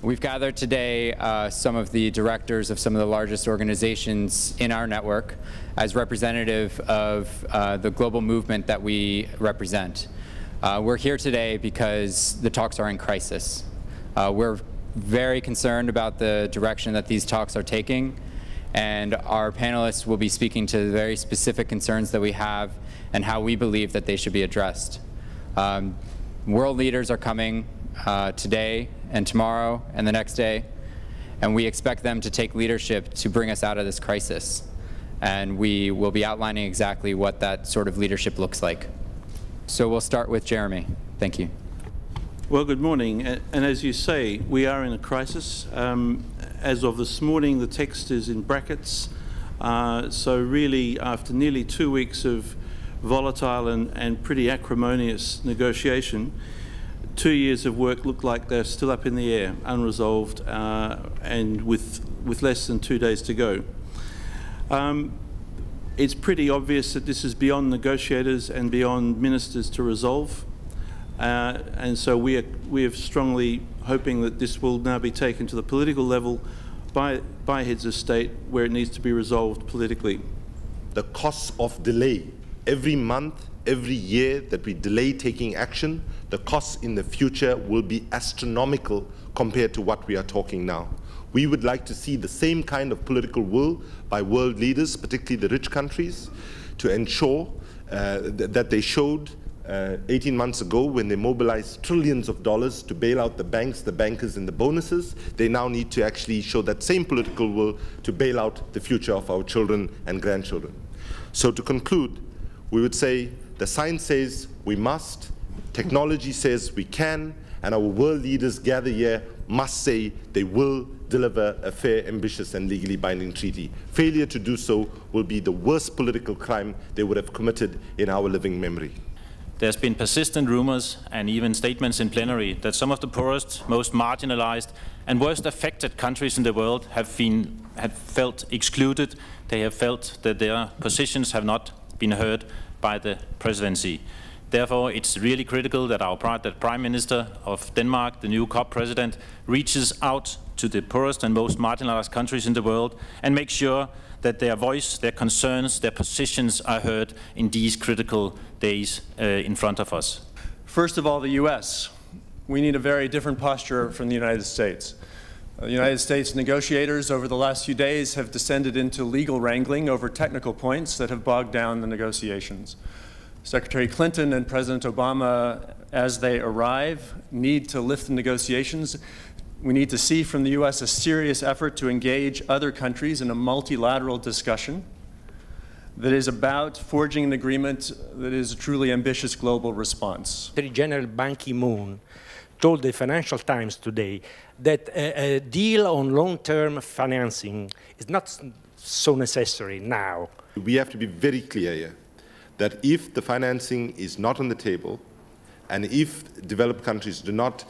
We've gathered today some of the directors of some of the largest organizations in our network as representative of the global movement that we represent. We're here today because the talks are in crisis. We're very concerned about the direction that these talks are taking, and our panelists will be speaking to the very specific concerns that we have and how we believe that they should be addressed. World leaders are coming today and tomorrow and the next day, and we expect them to take leadership to bring us out of this crisis. And we will be outlining exactly what that sort of leadership looks like. So we'll start with Jeremy. Thank you. Well, good morning. And as you say, we are in a crisis. As of this morning, the text is in brackets. So really, after nearly 2 weeks of volatile and pretty acrimonious negotiation, 2 years of work look like they're still up in the air, unresolved, and with less than 2 days to go. It's pretty obvious that this is beyond negotiators and beyond ministers to resolve, and so we are strongly hoping that this will now be taken to the political level by heads of state, where it needs to be resolved politically. The costs of delay, every month, every year that we delay taking action, the costs in the future will be astronomical compared to what we are talking now. We would like to see the same kind of political will by world leaders, particularly the rich countries, to ensure that they showed 18 months ago when they mobilized trillions of dollars to bail out the banks, the bankers, and the bonuses. They now need to actually show that same political will to bail out the future of our children and grandchildren. So to conclude, we would say the science says we must, technology says we can, and our world leaders gather here must say they will deliver a fair, ambitious, and legally binding treaty. Failure to do so will be the worst political crime they would have committed in our living memory. There's been persistent rumors and even statements in plenary that some of the poorest, most marginalized, and worst affected countries in the world have felt excluded. They have felt that their positions have not been heard by the presidency. Therefore, it's really critical that the Prime Minister of Denmark, the new COP president, reaches out to the poorest and most marginalized countries in the world and makes sure that their voice, their concerns, their positions are heard in these critical days in front of us. First of all, the U.S. We need a very different posture from the United States. The United States negotiators over the last few days have descended into legal wrangling over technical points that have bogged down the negotiations. Secretary Clinton and President Obama, as they arrive, need to lift the negotiations. We need to see from the U.S. a serious effort to engage other countries in a multilateral discussion that is about forging an agreement that is a truly ambitious global response. Secretary General Ban Ki-moon told the Financial Times today that a deal on long-term financing is not so necessary now. We have to be very clear here that if the financing is not on the table, and if developed countries do not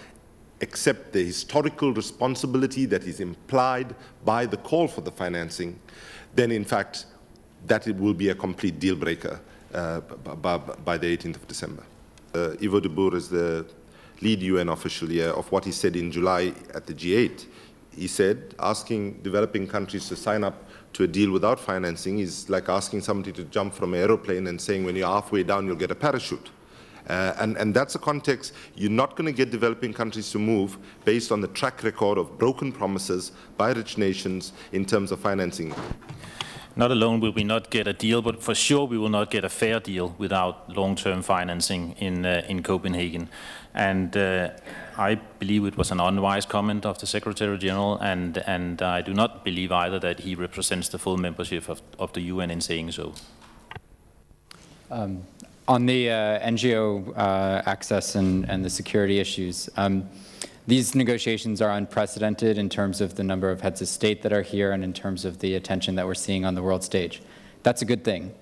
accept the historical responsibility that is implied by the call for the financing, then in fact that it will be a complete deal breaker by the 18th of December. Ivo de Boer is the lead UN official here of what he said in July at the G8. He said asking developing countries to sign up to a deal without financing is like asking somebody to jump from an aeroplane and saying when you're halfway down you'll get a parachute. And that's a context. You're not going to get developing countries to move based on the track record of broken promises by rich nations in terms of financing. Not alone will we not get a deal, but for sure we will not get a fair deal without long-term financing in Copenhagen. And I believe it was an unwise comment of the Secretary General, and I do not believe either that he represents the full membership of the UN in saying so. On the NGO access and the security issues, these negotiations are unprecedented in terms of the number of heads of state that are here and in terms of the attention that we're seeing on the world stage. That's a good thing.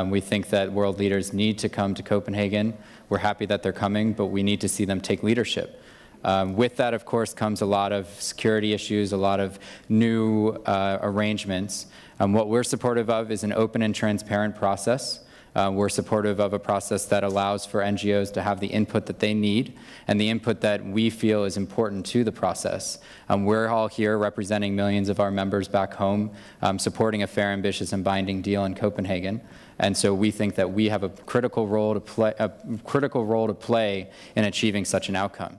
We think that world leaders need to come to Copenhagen. We're happy that they're coming, but we need to see them take leadership. With that, of course, comes a lot of security issues, a lot of new arrangements. What we're supportive of is an open and transparent process We're supportive of a process that allows for NGOs to have the input that they need and the input that we feel is important to the process. We're all here representing millions of our members back home, supporting a fair, ambitious, and binding deal in Copenhagen. And so we think that we have a critical role to play in achieving such an outcome.